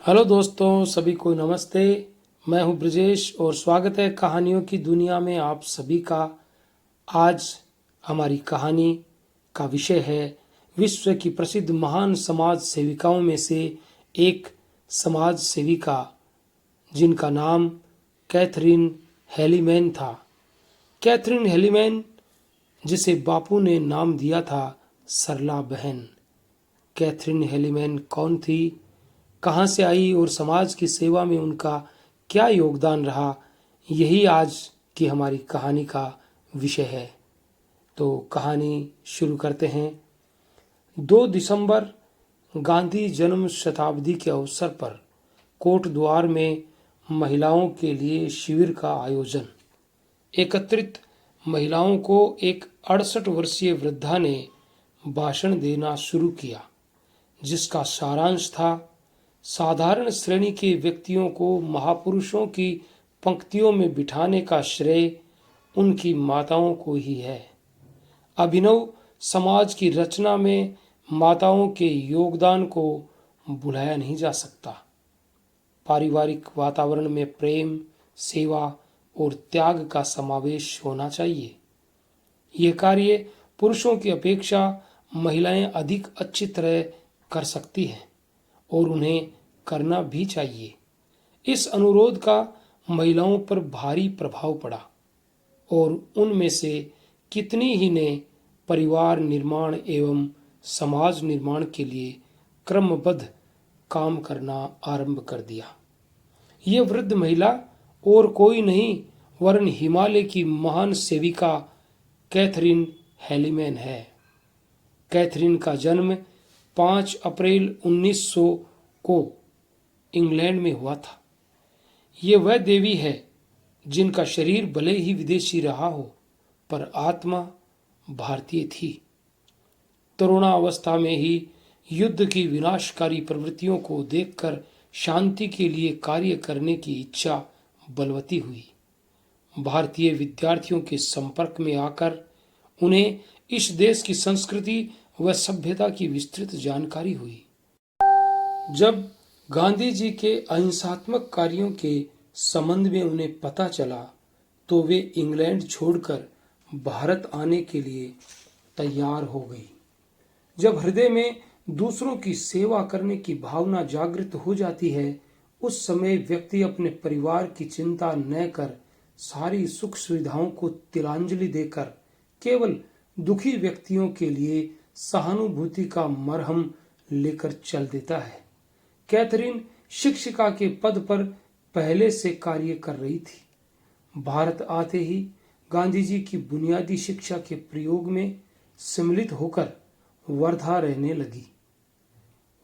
Hello दोस्तों, सभी को नमस्ते। मैं हूं ब्रजेश और स्वागत है कहानियों की दुनिया में आप सभी का। आज हमारी कहानी का विषय है विश्व की प्रसिद्ध महान समाज सेविकाओं में से एक समाज सेविका जिनका नाम कैथरीन हेलीमैन था। कैथरीन हेलीमैन, जिसे बापू ने नाम दिया था सरला बहन। कैथरीन हेलीमैन कौन थी, कहाँ से आई और समाज की सेवा में उनका क्या योगदान रहा, यही आज की हमारी कहानी का विषय है। तो कहानी शुरू करते हैं। 2 दिसंबर गांधी जन्म शताब्दी के अवसर पर कोट द्वार में महिलाओं के लिए शिविर का आयोजन। एकत्रित महिलाओं को एक 68 वर्षीय वृद्धा ने भाषण देना शुरू किया, जिसका सारांश था, साधारण श्रेणी के व्यक्तियों को महापुरुषों की पंक्तियों में बिठाने का श्रेय उनकी माताओं को ही है। अभिनव समाज की रचना में माताओं के योगदान को भुलाया नहीं जा सकता। पारिवारिक वातावरण में प्रेम, सेवा और त्याग का समावेश होना चाहिए। ये कार्य पुरुषों की अपेक्षा महिलाएं अधिक अच्छी तरह कर सकती हैं और उन्हें करना भी चाहिए। इस अनुरोध का महिलाओं पर भारी प्रभाव पड़ा और उनमें से कितनी ही ने परिवार निर्माण एवं समाज निर्माण के लिए क्रमबद्ध काम करना आरंभ कर दिया। ये वृद्ध महिला और कोई नहीं वरन हिमालय की महान सेविका कैथरीन हेलीमैन है। कैथरीन का जन्म 5 अप्रैल 1900 को इंग्लैंड में हुआ था। ये वह देवी है जिनका शरीर भले ही विदेशी रहा हो, पर आत्मा भारतीय थी। तरुणावस्था में ही युद्ध की विनाशकारी प्रवृत्तियों को देखकर शांति के लिए कार्य करने की इच्छा बलवती हुई। भारतीय विद्यार्थियों के संपर्क में आकर उन्हें इस देश की संस्कृति व सभ्यता की विस्तृत जानकारी हुई। जब गांधी जी के अहिंसात्मक कार्यों के संबंध में उन्हें पता चला, तो वे इंग्लैंड छोड़कर भारत आने के लिए तैयार हो गई। जब हृदय में दूसरों की सेवा करने की भावना जागृत हो जाती है, उस समय व्यक्ति अपने परिवार की चिंता न कर सारी सुख सुविधाओं को तिलांजलि देकर केवल दुखी व्यक्तियों के लिए सहानुभूति का मरहम लेकर चल देता है। कैथरीन शिक्षिका के पद पर पहले से कार्य कर रही थी। भारत आते ही गांधी जी की बुनियादी शिक्षा के प्रयोग में सम्मिलित होकर वर्धा रहने लगी।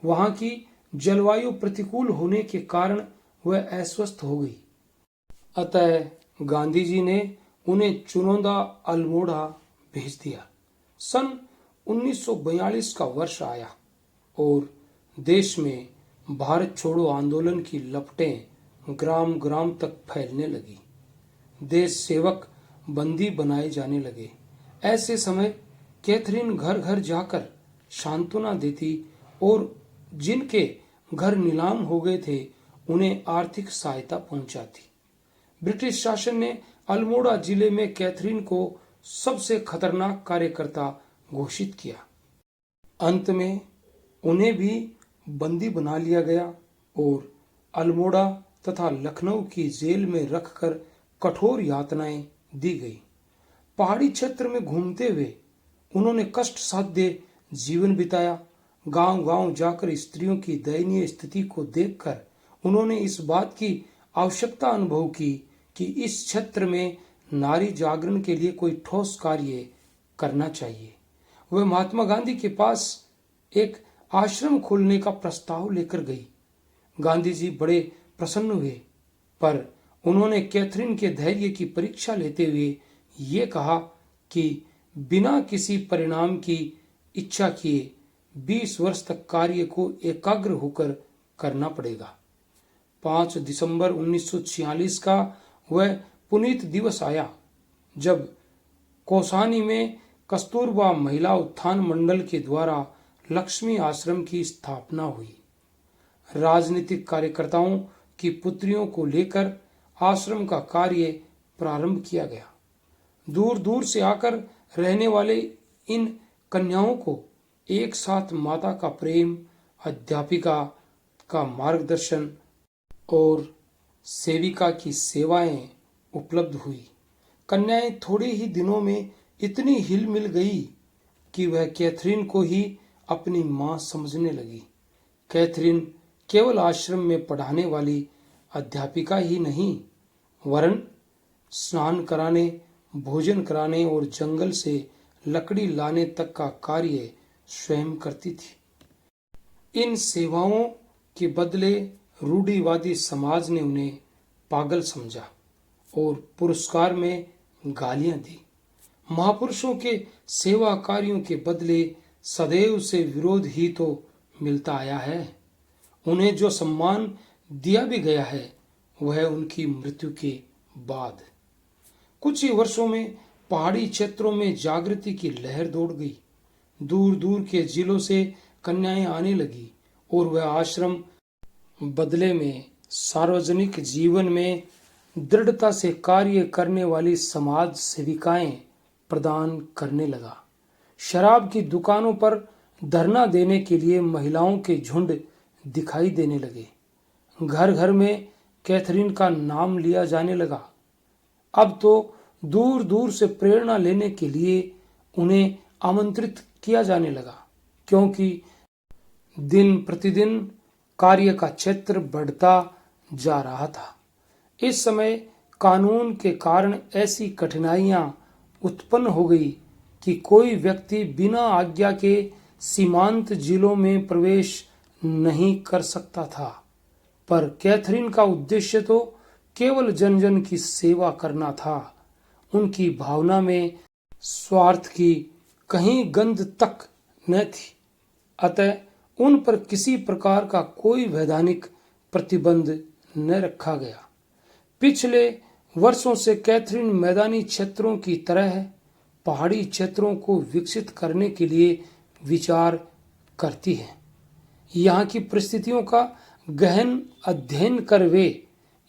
वहां की जलवायु प्रतिकूल होने के कारण वह अस्वस्थ हो गई। अतः गांधी जी ने उन्हें चुनिंदा अल्मोड़ा भेज दिया। सन 1942 का वर्ष आया और देश में भारत छोड़ो आंदोलन की लपटें ग्राम ग्राम तक फैलने लगी। देश सेवक बंदी बनाए जाने लगे। ऐसे समय कैथरीन घर घर जाकर सांत्वना देती और जिनके घर नीलाम हो गए थे उन्हें आर्थिक सहायता पहुंचाती। ब्रिटिश शासन ने अल्मोड़ा जिले में कैथरीन को सबसे खतरनाक कार्यकर्ता घोषित किया। अंत में उन्हें भी बंदी बना लिया गया और अल्मोड़ा तथा लखनऊ की जेल में रखकर कठोर यातनाएं दी गई। पहाड़ी क्षेत्र में घूमते हुए उन्होंने कष्ट साध्य जीवन बिताया। गांव-गांव जाकर स्त्रियों की दयनीय स्थिति को देखकर उन्होंने इस बात की आवश्यकता अनुभव की कि इस क्षेत्र में नारी जागरण के लिए कोई ठोस कार्य करना चाहिए। वह महात्मा गांधी के पास एक आश्रम खोलने का प्रस्ताव लेकर गई। गांधी जी बड़े प्रसन्न हुए, पर उन्होंने कैथरीन के धैर्य की परीक्षा लेते हुए ये कहा कि बिना किसी परिणाम की इच्छा किए 20 वर्ष तक कार्य को एकाग्र होकर करना पड़ेगा। 5 दिसंबर 1946 का वह पुनीत दिवस आया जब कौसानी में कस्तूरबा महिला उत्थान मंडल के द्वारा लक्ष्मी आश्रम की स्थापना हुई। राजनीतिक कार्यकर्ताओं की पुत्रियों को लेकर आश्रम का कार्य प्रारंभ किया गया। दूर दूर से आकर रहने वाले इन कन्याओं को एक साथ माता का प्रेम, अध्यापिका का मार्गदर्शन और सेविका की सेवाएं उपलब्ध हुई। कन्याएं थोड़े ही दिनों में इतनी हिल मिल गई कि वह कैथरीन को ही अपनी मां समझने लगी। कैथरीन केवल आश्रम में पढ़ाने वाली अध्यापिका ही नहीं, वरन स्नान कराने, भोजन कराने और जंगल से लकड़ी लाने तक का कार्य स्वयं करती थी। इन सेवाओं के बदले रूढ़िवादी समाज ने उन्हें पागल समझा और पुरस्कार में गालियां दी। महापुरुषों के सेवा कार्यों के बदले सदैव से विरोध ही तो मिलता आया है। उन्हें जो सम्मान दिया भी गया है वह उनकी मृत्यु के बाद। कुछ ही वर्षों में पहाड़ी क्षेत्रों में जागृति की लहर दौड़ गई। दूर दूर के जिलों से कन्याएं आने लगी और वह आश्रम बदले में सार्वजनिक जीवन में दृढ़ता से कार्य करने वाली समाज सेविकाएं प्रदान करने लगा। शराब की दुकानों पर धरना देने के लिए महिलाओं के झुंड दिखाई देने लगे। घर घर में कैथरीन का नाम लिया जाने लगा। अब तो दूर दूर से प्रेरणा लेने के लिए उन्हें आमंत्रित किया जाने लगा, क्योंकि दिन प्रतिदिन कार्य का क्षेत्र बढ़ता जा रहा था। इस समय कानून के कारण ऐसी कठिनाइयां उत्पन्न हो गई कि कोई व्यक्ति बिना आज्ञा के सीमांत जिलों में प्रवेश नहीं कर सकता था। पर कैथरीन का उद्देश्य तो केवल जन जन की सेवा करना था। उनकी भावना में स्वार्थ की कहीं गंध तक न थी। अतः उन पर किसी प्रकार का कोई वैधानिक प्रतिबंध न रखा गया। पिछले वर्षों से कैथरीन मैदानी क्षेत्रों की तरह पहाड़ी क्षेत्रों को विकसित करने के लिए विचार करती है। यहाँ की परिस्थितियों का गहन अध्ययन कर वे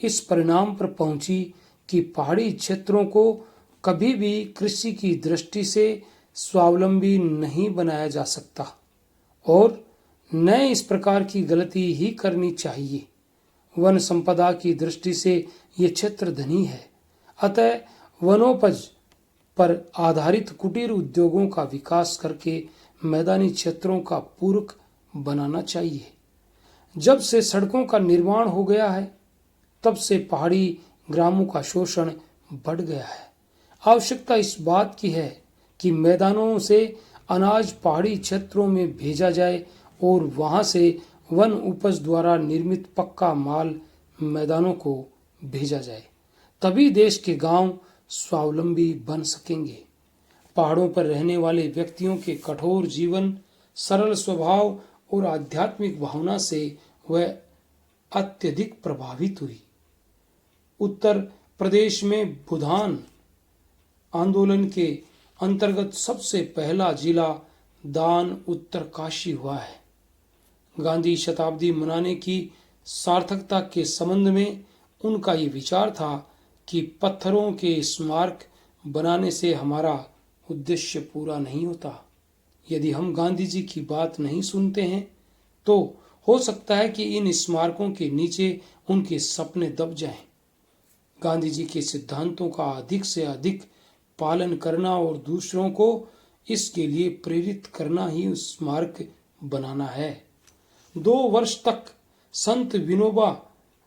इस परिणाम पर पहुंची कि पहाड़ी क्षेत्रों को कभी भी कृषि की दृष्टि से स्वावलंबी नहीं बनाया जा सकता और न इस प्रकार की गलती ही करनी चाहिए। वन संपदा की दृष्टि से ये क्षेत्र धनी है, अतः वनोपज पर आधारित कुटीर उद्योगों का विकास करके मैदानी क्षेत्रों का पूरक बनाना चाहिए। जब से सड़कों का निर्माण हो गया है, तब से पहाड़ी ग्रामों का शोषण बढ़ गया है। आवश्यकता इस बात की है कि मैदानों से अनाज पहाड़ी क्षेत्रों में भेजा जाए और वहां से वन उपज द्वारा निर्मित पक्का माल मैदानों को भेजा जाए। तभी देश के गांव स्वावलंबी बन सकेंगे। पहाड़ों पर रहने वाले व्यक्तियों के कठोर जीवन, सरल स्वभाव और आध्यात्मिक भावना से वह अत्यधिक प्रभावित हुई। उत्तर प्रदेश में बुधान आंदोलन के अंतर्गत सबसे पहला जिला दान उत्तरकाशी हुआ है। गांधी शताब्दी मनाने की सार्थकता के संबंध में उनका ये विचार था कि पत्थरों के स्मारक बनाने से हमारा उद्देश्य पूरा नहीं होता। यदि हम गांधी जी की बात नहीं सुनते हैं तो हो सकता है कि इन स्मारकों के नीचे उनके सपने दब जाएं। गांधी जी के सिद्धांतों का अधिक से अधिक पालन करना और दूसरों को इसके लिए प्रेरित करना ही उस स्मारक बनाना है। 2 वर्ष तक संत विनोबा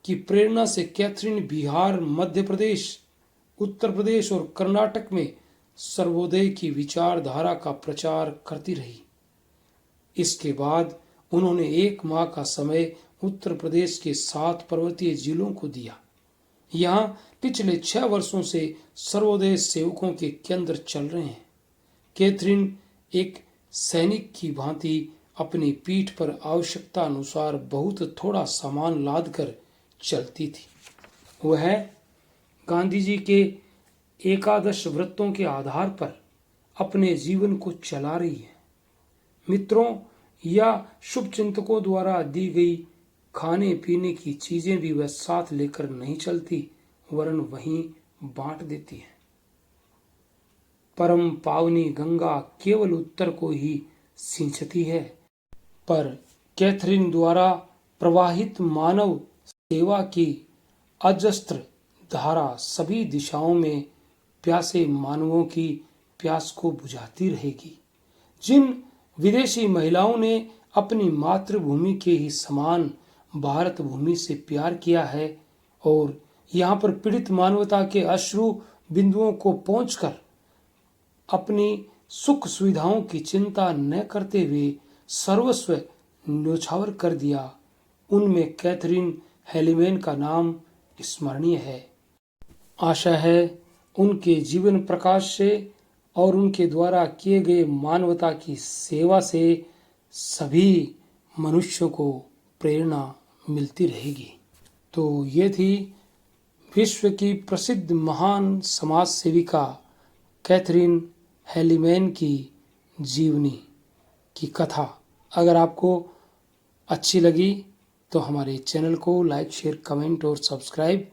की प्रेरणा से कैथरीन बिहार, मध्य प्रदेश, उत्तर प्रदेश और कर्नाटक में सर्वोदय की विचारधारा का प्रचार करती रही। इसके बाद उन्होंने 1 माह का समय उत्तर प्रदेश के 7 पर्वतीय जिलों को दिया। यहाँ पिछले 6 वर्षों से सर्वोदय सेवकों के केंद्र चल रहे हैं। कैथरीन एक सैनिक की भांति अपनी पीठ पर आवश्यकता अनुसार बहुत थोड़ा सामान लाद कर चलती थी। वह गांधी जी के एकादश व्रतों के आधार पर अपने जीवन को चला रही है। मित्रों या शुभचिंतकों द्वारा दी गई खाने पीने की चीजें भी वह साथ लेकर नहीं चलती, वरन वहीं बांट देती है। परम पावनी गंगा केवल उत्तर को ही सिंचती है, पर कैथरीन द्वारा प्रवाहित मानव सेवा की अजस्त्र धारा सभी दिशाओं में प्यासे मानवों की प्यास को बुझाती रहेगी। जिन विदेशी महिलाओं ने अपनी मातृभूमि के ही समान भारत भूमि से प्यार किया है और यहाँ पर पीड़ित मानवता के अश्रु बिंदुओं को पहुंचकर अपनी सुख सुविधाओं की चिंता न करते हुए सर्वस्व न्योछावर कर दिया, उनमें कैथरीन हेलिमेन का नाम स्मरणीय है। आशा है उनके जीवन प्रकाश से और उनके द्वारा किए गए मानवता की सेवा से सभी मनुष्यों को प्रेरणा मिलती रहेगी। तो ये थी विश्व की प्रसिद्ध महान समाज सेविका कैथरीन हेलिमेन की जीवनी की कथा। अगर आपको अच्छी लगी तो हमारे चैनल को लाइक, शेयर, कमेंट और सब्सक्राइब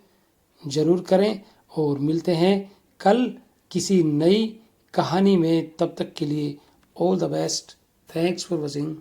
जरूर करें और मिलते हैं कल किसी नई कहानी में। तब तक के लिए all the best. Thanks for watching.